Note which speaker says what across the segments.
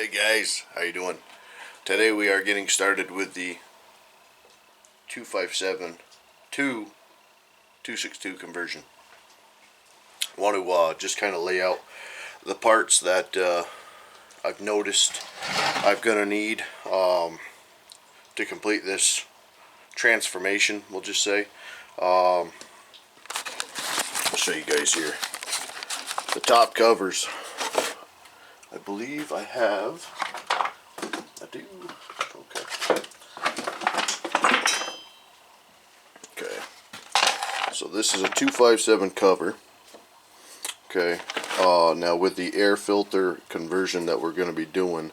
Speaker 1: Hey guys, how you doing? Today we are getting started with the 257 to 262 conversion. I want to just kind of lay out the parts that I've noticed I'm gonna need to complete this transformation. We'll just say. I'll show you guys here. The top covers. I believe I have. I do. Okay. Okay. So this is a 257 cover. Okay. Now with the air filter conversion that we're going to be doing,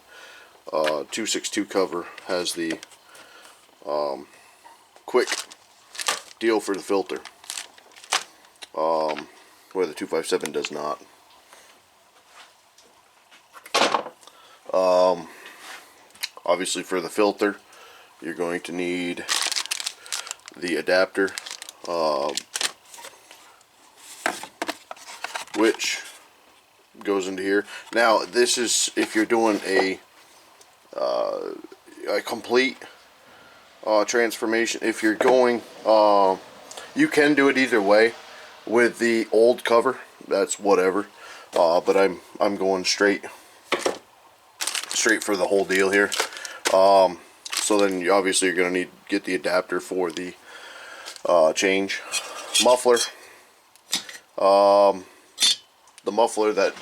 Speaker 1: 262 cover has the quick deal for the filter, where the 257 does not. Obviously for the filter you're going to need the adapter, which goes into here. Now this is if you're doing a complete transformation. If you're going, you can do it either way with the old cover, that's whatever, but I'm going straight for the whole deal here. So then obviously you're going to need to get the adapter for the change. Muffler. The muffler that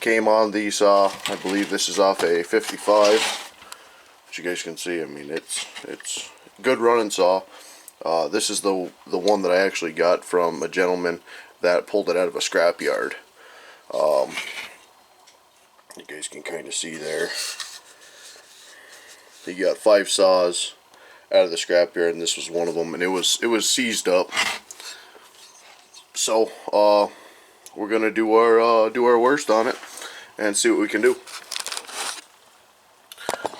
Speaker 1: came on the saw, I believe this is off a 55, which you guys can see. I mean, it's good running saw. This is the one that I actually got from a gentleman that pulled it out of a scrap yard. You guys can kind of see there. He got 5 saws out of the scrap yard, and this was one of them, and it was seized up. So we're gonna do our worst on it and see what we can do.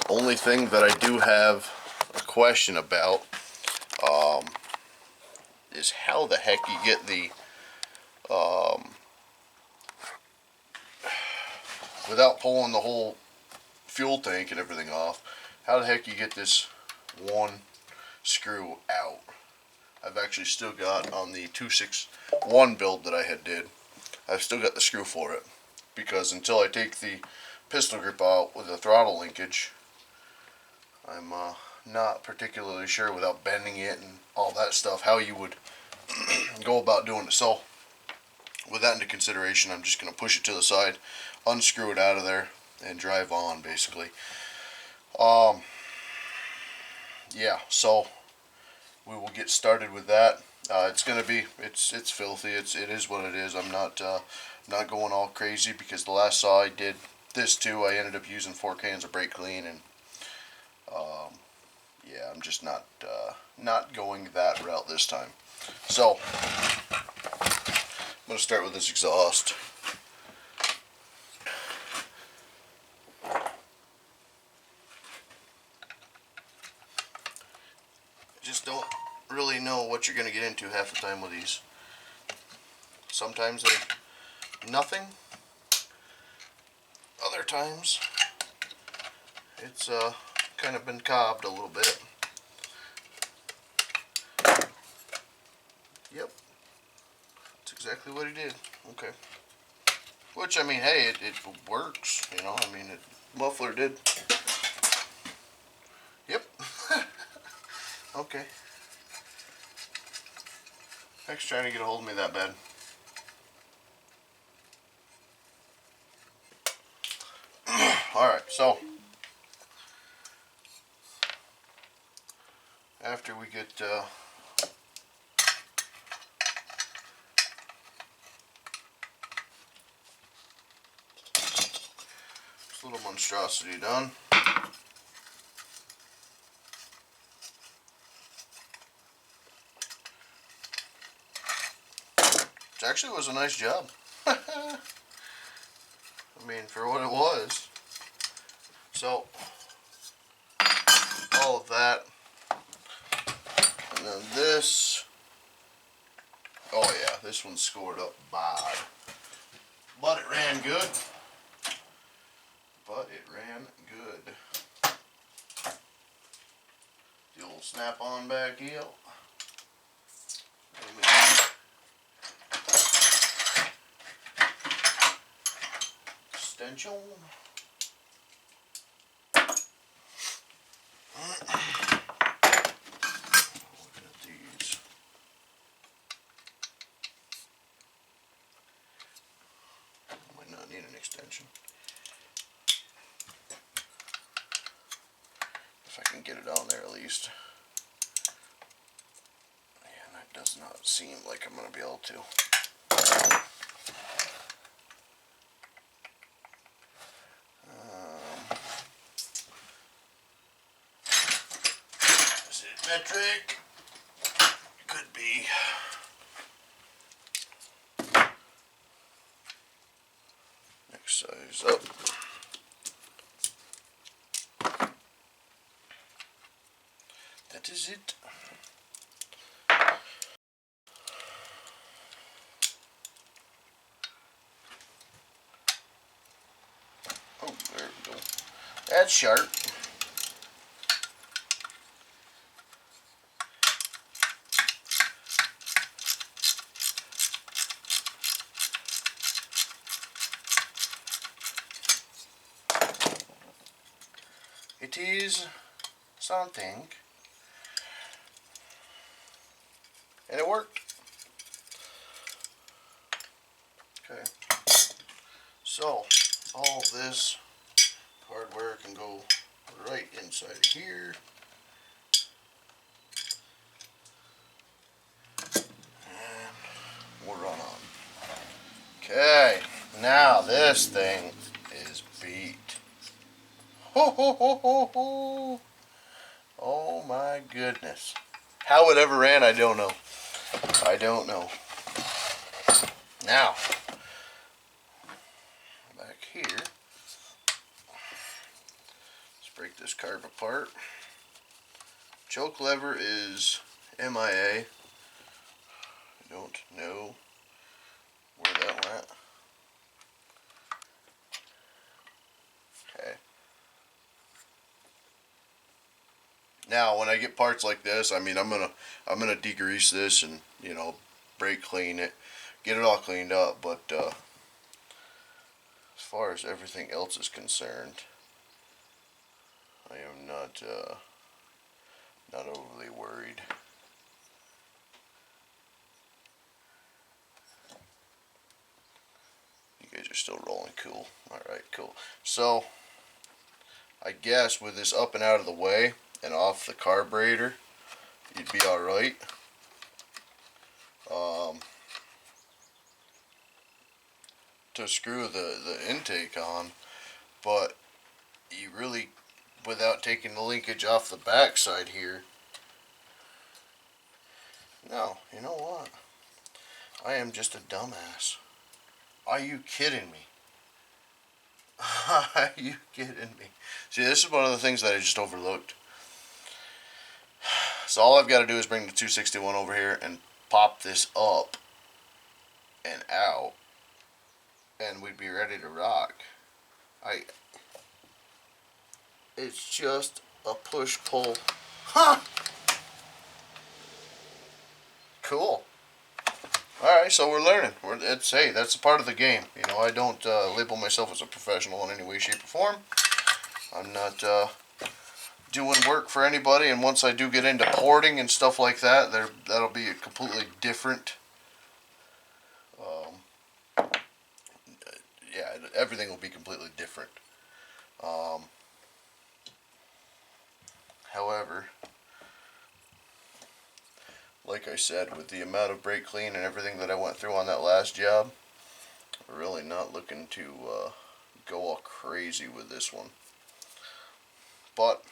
Speaker 1: Only thing that I do have a question about is how the heck you get the without pulling the whole fuel tank and everything off, how the heck you get this one screw out. I've actually still got on the 261 build that I had did, I've still got the screw for it, because until I take the pistol grip out with the throttle linkage, I'm not particularly sure, without bending it and all that stuff, how you would go about doing it. So with that into consideration, I'm just going to push it to the side, unscrew it out of there, and drive on basically. Yeah, so we will get started with that. It's gonna be, it's filthy. It is what it is. I'm not going all crazy, because the last saw I did this too, I ended up using 4 cans of brake clean, and yeah, I'm just not going that route this time. So I'm gonna start with this exhaust. Just don't really know what you're going to get into half the time with these. Sometimes they're nothing. Other times it's kind of been cobbed a little bit. Yep, that's exactly what he did. Okay. Which, I mean, hey, it works, you know. I mean, Muffler did. Yep. Okay. Heck's trying to get a hold of me that bad. Alright, so after we get this little monstrosity done, which actually was a nice job. I mean, for what it was. So all of that, and then this. Oh yeah, this one's scored up bad, but it ran good. but it ran good. The old snap-on back heel. Extension. Looking at these. Might not need an extension. If I can get it on there at least. And that does not seem like I'm going to be able to. Is it metric? Could be. Next size up. That is it. Oh, there we go. That's sharp. It is something. And it worked. Okay. So, all of this hardware can go right inside of here. And we'll run on. Okay. Now this thing is beat. Ho ho ho ho ho. Oh my goodness. How it ever ran, I don't know. I don't know. Now, back here, let's break this carb apart. Choke lever is MIA. I don't know where that went. Okay. Now, when I get parts like this, I mean, I'm gonna degrease this and, you know, brake clean it, get it all cleaned up. But as far as everything else is concerned, I am not overly worried. You guys are still rolling, cool. All right, cool. So, I guess with this up and out of the way and off the carburetor, you'd be all right. To screw the intake on, but you really, without taking the linkage off the back side here, no, you know what? I am just a dumbass. Are you kidding me? Are you kidding me? See, this is one of the things that I just overlooked. So all I've got to do is bring the 261 over here and pop this up and out, and we'd be ready to rock. It's just a push-pull. Huh! Cool. Alright, so we're learning. Hey, that's a part of the game. You know, I don't label myself as a professional in any way, shape, or form. I'm not doing work for anybody, and once I do get into porting and stuff like that, that'll be a completely different. Yeah, everything will be completely different. However, like I said, with the amount of brake clean and everything that I went through on that last job, I'm really not looking to go all crazy with this one. But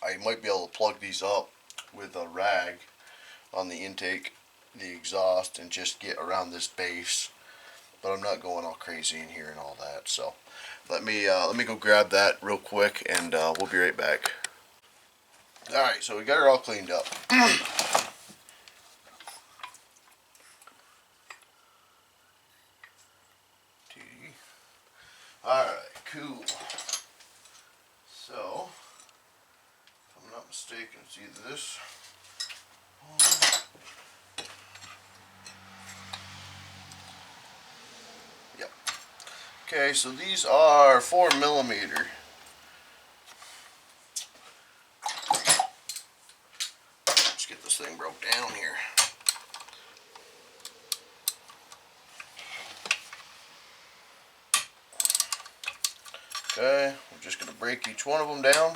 Speaker 1: I might be able to plug these up with a rag on the intake, the exhaust, and just get around this base. But I'm not going all crazy in here and all that. So let me go grab that real quick, and we'll be right back. All right, so we got her all cleaned up. Alright, cool. So, if I'm not mistaken, it's either this. Yep. Okay, so these are 4mm. Let's get this thing broke down here. Okay, we're just going to break each one of them down.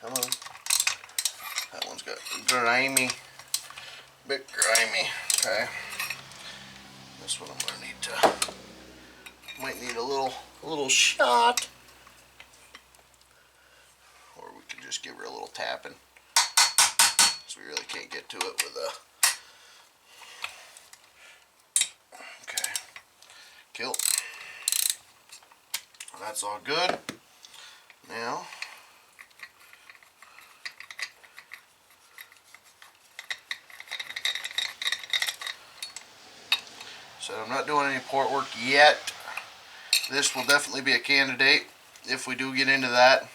Speaker 1: Come on. That one's got grimy, bit grimy. Okay. This one I'm going to need to, might need a little shot. Or we could just give her a little tapping. So we really can't get to it with a... Okay. Kill. That's all good. Now, so I'm not doing any port work yet. This will definitely be a candidate if we do get into that.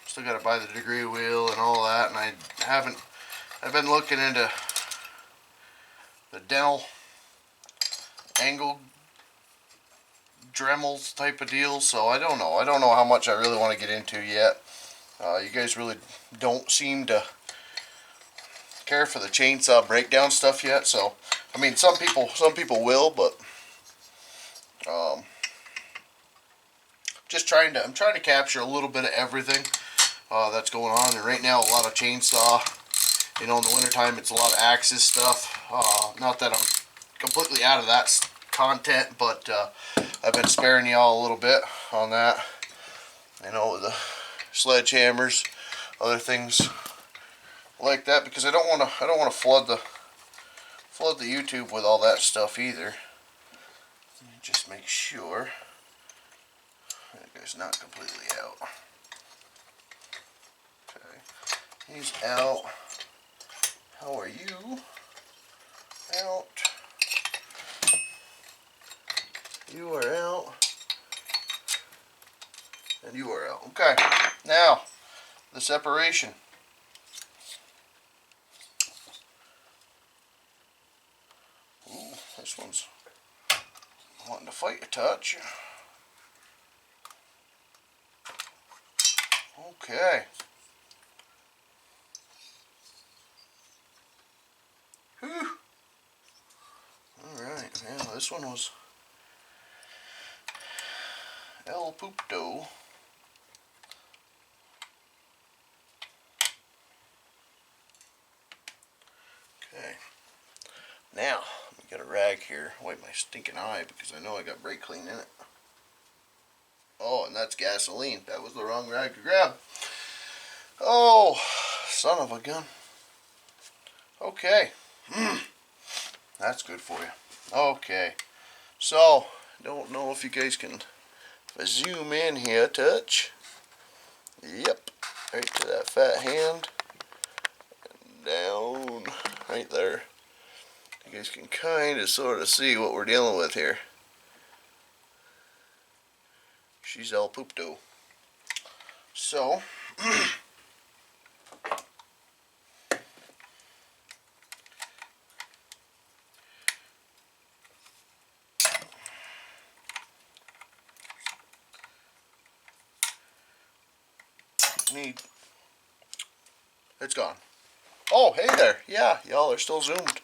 Speaker 1: Still got to buy the degree wheel and all that, and I've been looking into the dental angle Dremels type of deal, so I don't know how much I really want to get into yet. You guys really don't seem to care for the chainsaw breakdown stuff yet, so I mean some people will, but I'm trying to capture a little bit of everything that's going on. And right now a lot of chainsaw, you know, in the wintertime it's a lot of axis stuff. Not that I'm completely out of that content, but I've been sparing y'all a little bit on that, you know, the sledgehammers, other things like that, because I don't want to flood the YouTube with all that stuff either. Let me just make sure that guy's not completely out. Okay, he's out. How are you? Out. You are out. And you are out. Okay. Now, the separation. Ooh, this one's wanting to fight a touch. Okay. Whew. Alright, now this one was El Pupto. Okay. Now, let me get a rag here, wipe my stinking eye because I know I got brake clean in it. Oh, and that's gasoline. That was the wrong rag to grab. Oh, son of a gun. Okay. That's good for you. Okay. So, don't know if you guys can zoom in here a touch. Yep. Right to that fat hand. And down. Right there. You guys can kind of sort of see what we're dealing with here. She's El Pupto. So, it's gone. Oh, hey there. Yeah, y'all are still zoomed.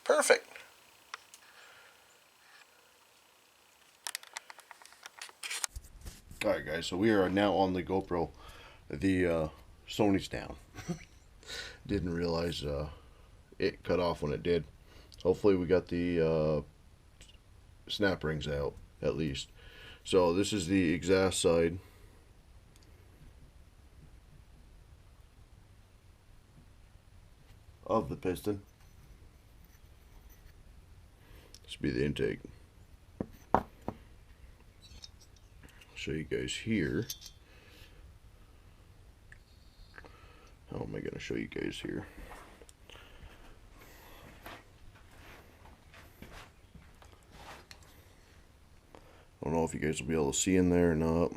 Speaker 1: Perfect. Alright guys, so we are now on the GoPro. The Sony's down. Didn't realize it cut off when it did. Hopefully we got the snap rings out at least. So this is the exhaust side. Of the piston. This will be the intake. I'll show you guys here How am I going to show you guys here? I don't know if you guys will be able to see in there or not.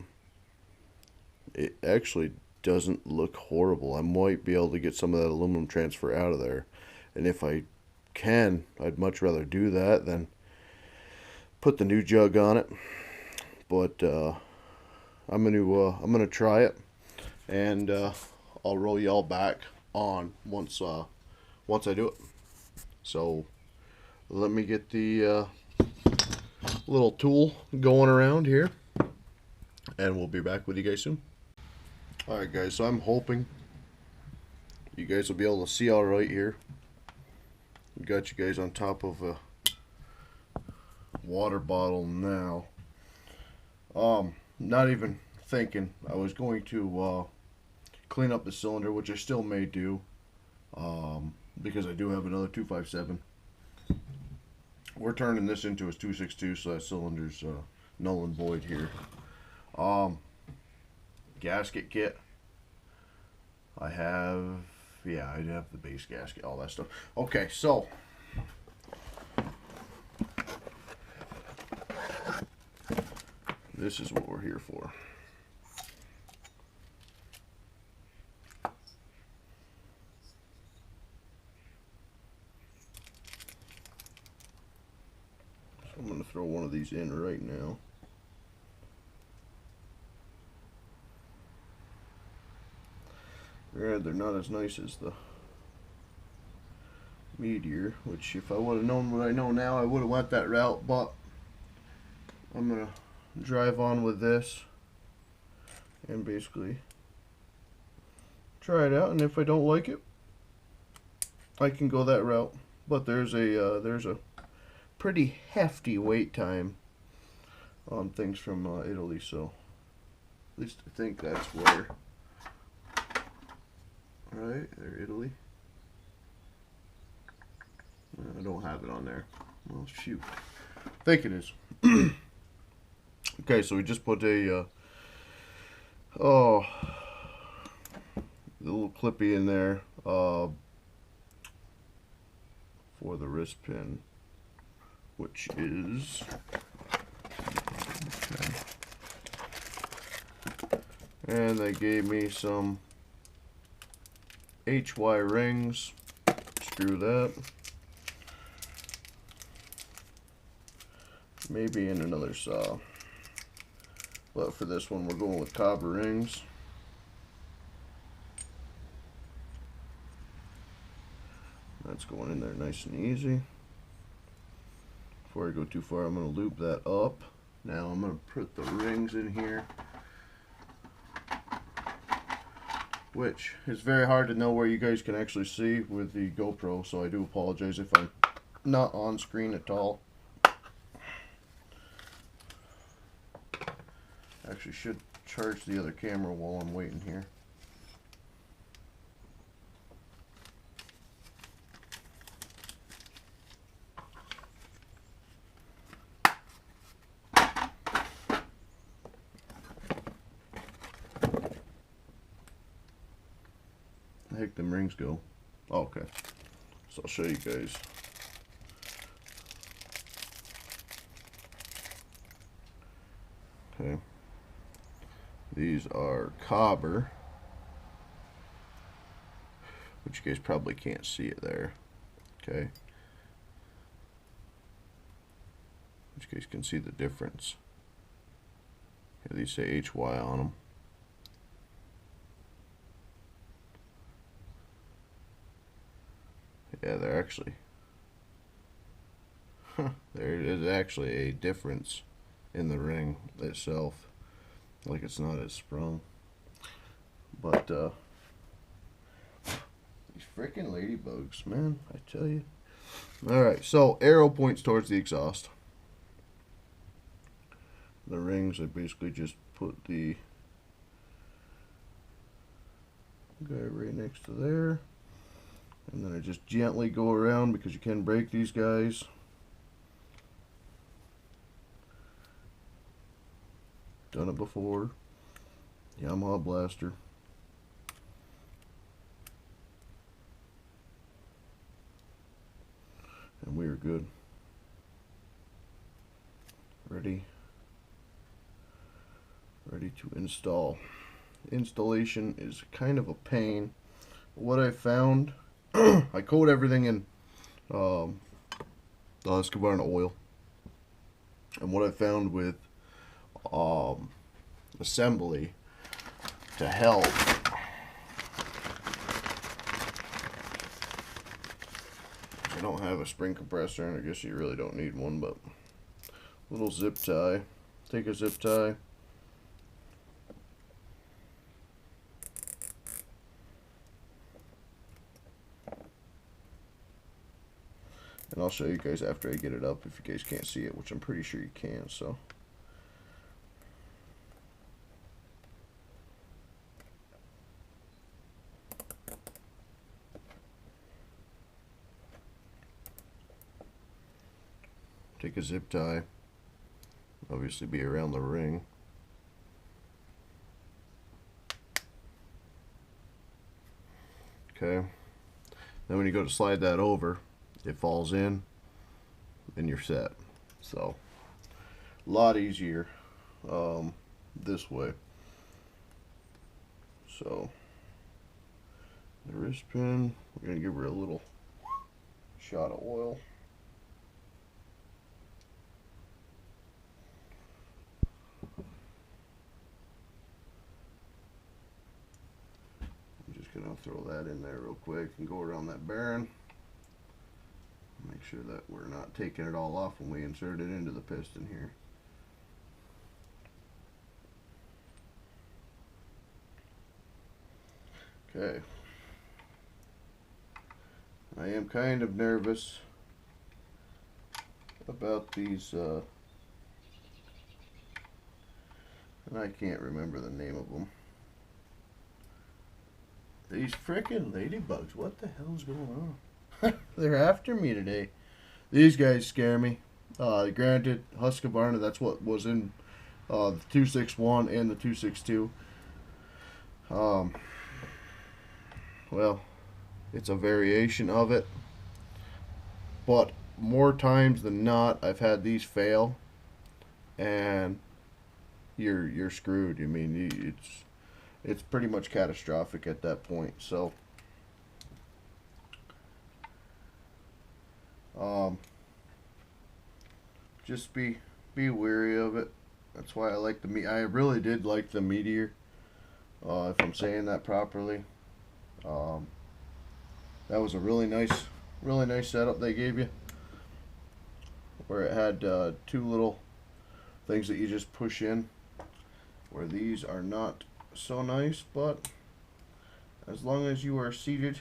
Speaker 1: It actually doesn't look horrible. I might be able to get some of that aluminum transfer out of there. And if I can, I'd much rather do that than put the new jug on it. But I'm gonna try it, and I'll roll y'all back on once I do it. So let me get the little tool going around here, and we'll be back with you guys soon. Alright guys, so I'm hoping you guys will be able to see alright here. Got you guys on top of a water bottle now. Not even thinking I was going to clean up the cylinder, which I still may do, because I do have another 257. We're turning this into a 262, so that cylinder's null and void here. Gasket kit. I have the base gasket, all that stuff. Okay, so this is what we're here for. So I'm going to throw one of these in right now. Granted, they're not as nice as the Meteor, which if I would have known what I know now, I would have went that route, but I'm going to drive on with this and basically try it out, and if I don't like it, I can go that route. But there's a pretty hefty wait time on things from Italy, so at least I think that's where. Right, there, Italy. I don't have it on there. Well, shoot. I think it is. Okay, so we just put a little clippy in there for the wrist pin, which is okay. And they gave me some HY rings. Screw that. Maybe in another saw. But for this one, we're going with copper rings. That's going in there nice and easy. Before I go too far, I'm going to loop that up. Now I'm going to put the rings in here, which is very hard to know where you guys can actually see with the GoPro, so I do apologize if I'm not on screen at all. Actually should charge the other camera while I'm waiting here. The heck them rings go? Oh, okay. So I'll show you guys. Okay. These are copper, which you guys probably can't see it there. Okay. But you guys can see the difference. Yeah, these say HY on them. Yeah, they're actually, there is actually a difference in the ring itself. Like it's not as sprung. But these freaking ladybugs, man, I tell you. Alright, so arrow points towards the exhaust. The rings, I basically just put the guy right next to there. And then I just gently go around because you can break these guys. Done it before. Yamaha Blaster. and we are good. Ready to install. Installation is kind of a pain. What I found, I coat everything in the Husqvarna oil, and what I found with assembly to help I don't have a spring compressor, and I guess you really don't need one, but little zip tie. Take a zip tie, and I'll show you guys after I get it up if you guys can't see it, which I'm pretty sure you can. So take a zip tie, obviously be around the ring. Okay, then when you go to slide that over, it falls in and you're set. So a lot easier this way. So the wrist pin, we're going to give her a little shot of oil. I'm just going to throw that in there real quick and go around that bearing. Make sure that we're not taking it all off when we insert it into the piston here. Okay. I am kind of nervous about these, and I can't remember the name of them. These frickin' ladybugs, what the hell's going on? They're after me today. These guys scare me. Granted, Husqvarna, that's what was in the 261 and the 262. Well, it's a variation of it, but more times than not, I've had these fail, and you're screwed. I mean, it's pretty much catastrophic at that point. So, just be wary of it. That's why I like I really did like the Meteor, if I'm saying that properly. That was a really nice setup they gave you, where it had two little things that you just push in, where these are not so nice, but as long as you are seated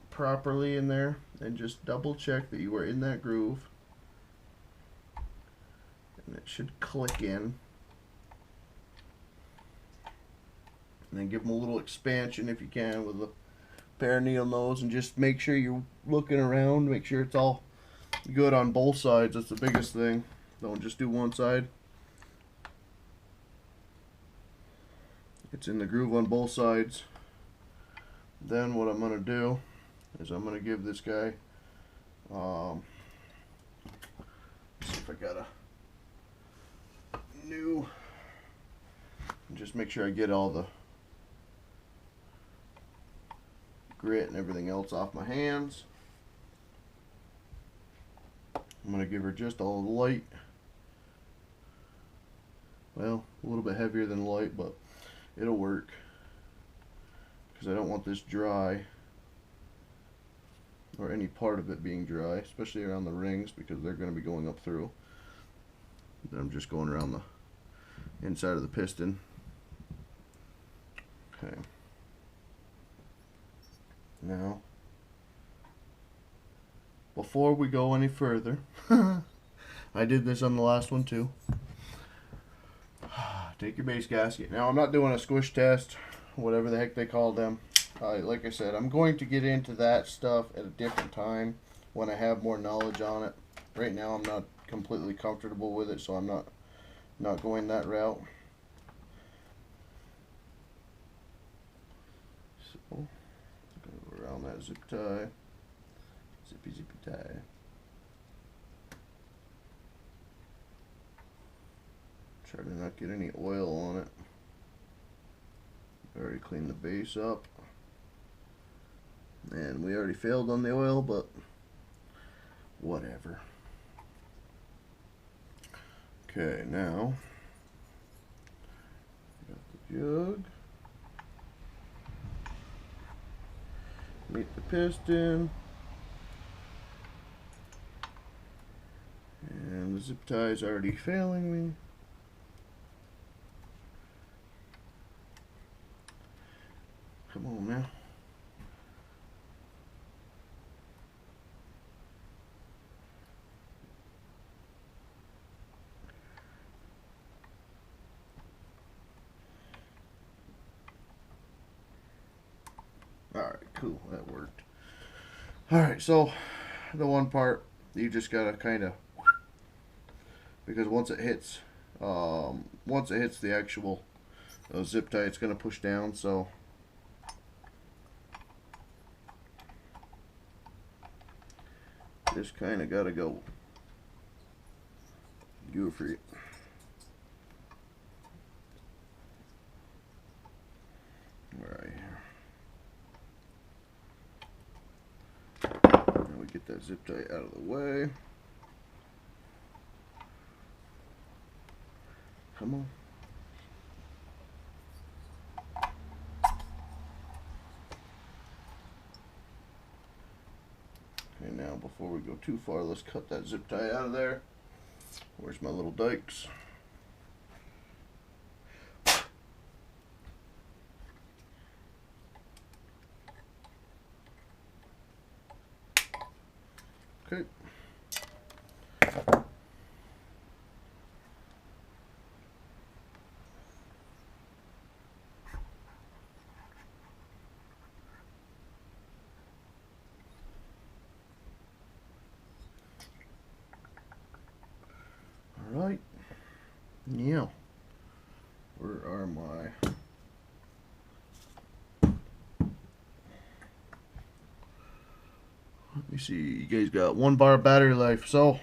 Speaker 1: properly in there and just double check that you are in that groove, and it should click in, and then give them a little expansion if you can with a pair of needle nose, and just make sure you're looking around, make sure it's all good on both sides. That's the biggest thing. Don't just do one side. It's in the groove on both sides. Then what I'm going to do is I'm going to give this guy, see if I got a new, just make sure I get all the grit and everything else off my hands. I'm going to give her just a light, well, a little bit heavier than light, but it'll work, because I don't want this dry, or any part of it being dry, especially around the rings, because they're going to be going up through. Then I'm just going around the inside of the piston. Okay. Now, before we go any further, I did this on the last one too. Take your base gasket. Now, I'm not doing a squish test, whatever the heck they call them. Like I said, I'm going to get into that stuff at a different time when I have more knowledge on it. Right now, I'm not completely comfortable with it, so I'm not going that route. So, go around that zip tie. Zippy tie. Try to not get any oil on it. Already cleaned the base up. And we already failed on the oil, but whatever. Okay, now got the jug. Meet the piston. And the zip tie is already failing me. Come on now. Alright, cool, that worked. Alright, so the one part you just gotta kinda, because once it hits the actual zip tie, it's gonna push down, so just kinda gotta go goofy. Alright. Now we get that zip tie out of the way. Come on. Okay, now before we go too far, let's cut that zip tie out of there. Where's my little dikes? Okay. All right. Yeah. Where are my... Let me see. You guys got 1 bar battery life, so...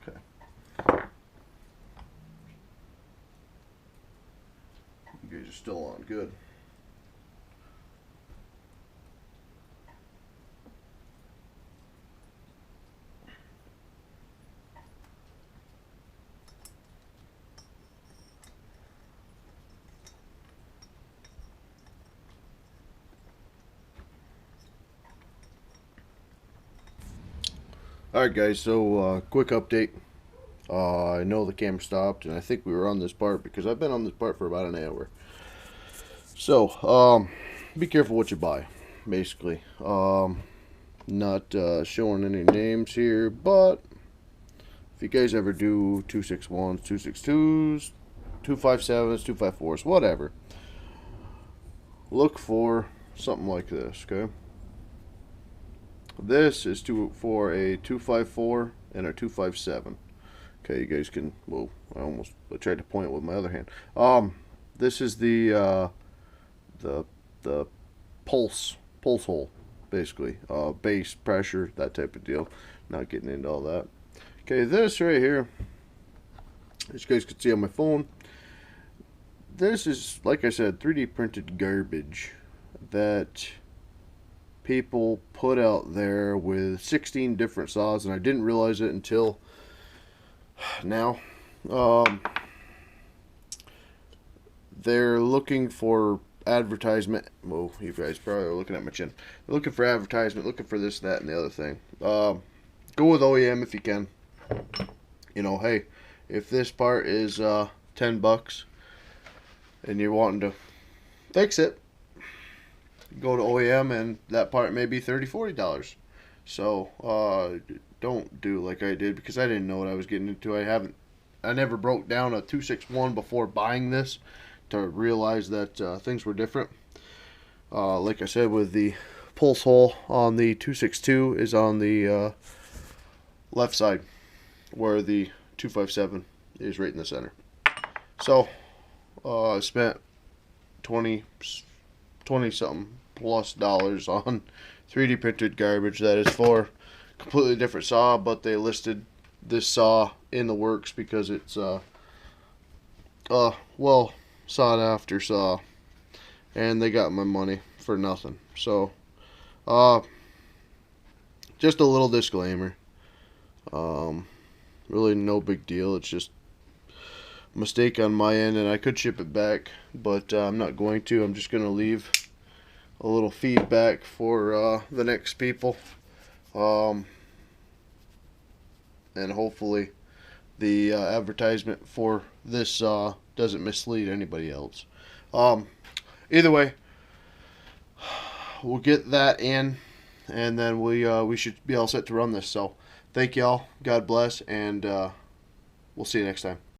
Speaker 1: Okay. You guys are still on. Good. Alright guys, so quick update. I know the camera stopped, and I think we were on this part because I've been on this part for about an hour. So, be careful what you buy, basically. Not showing any names here, but if you guys ever do 261s, 262s, 257s, 254s, whatever, look for something like this, okay? This is for a 254 and a 257. Okay, you guys can, whoa, I tried to point it with my other hand. This is the pulse hole, basically. Base, pressure, that type of deal. Not getting into all that. Okay, this right here, as you guys can see on my phone, this is, like I said, 3D printed garbage that people put out there with 16 different saws, and I didn't realize it until now. They're looking for advertisement. Well, you guys probably are looking at my chin. They're looking for advertisement, looking for this, that, and the other thing. Go with OEM if you can. You know, hey, if this part is 10 bucks and you're wanting to fix it, go to OEM and that part may be $30-$40. So don't do like I did, because I didn't know what I was getting into. I never broke down a 261 before buying this to realize that things were different. Like I said, with the pulse hole on the 262 is on the left side, where the 257 is right in the center. So I spent 20 something plus dollars on 3D printed garbage that is for completely different saw, but they listed this saw in the works because it's well sought after saw, and they got my money for nothing. So just a little disclaimer, really no big deal. It's just a mistake on my end, and I could ship it back, but I'm not going to. I'm just going to leave a little feedback for the next people, and hopefully the advertisement for this doesn't mislead anybody else. Either way, we'll get that in, and then we should be all set to run this. So thank y'all, God bless, and we'll see you next time.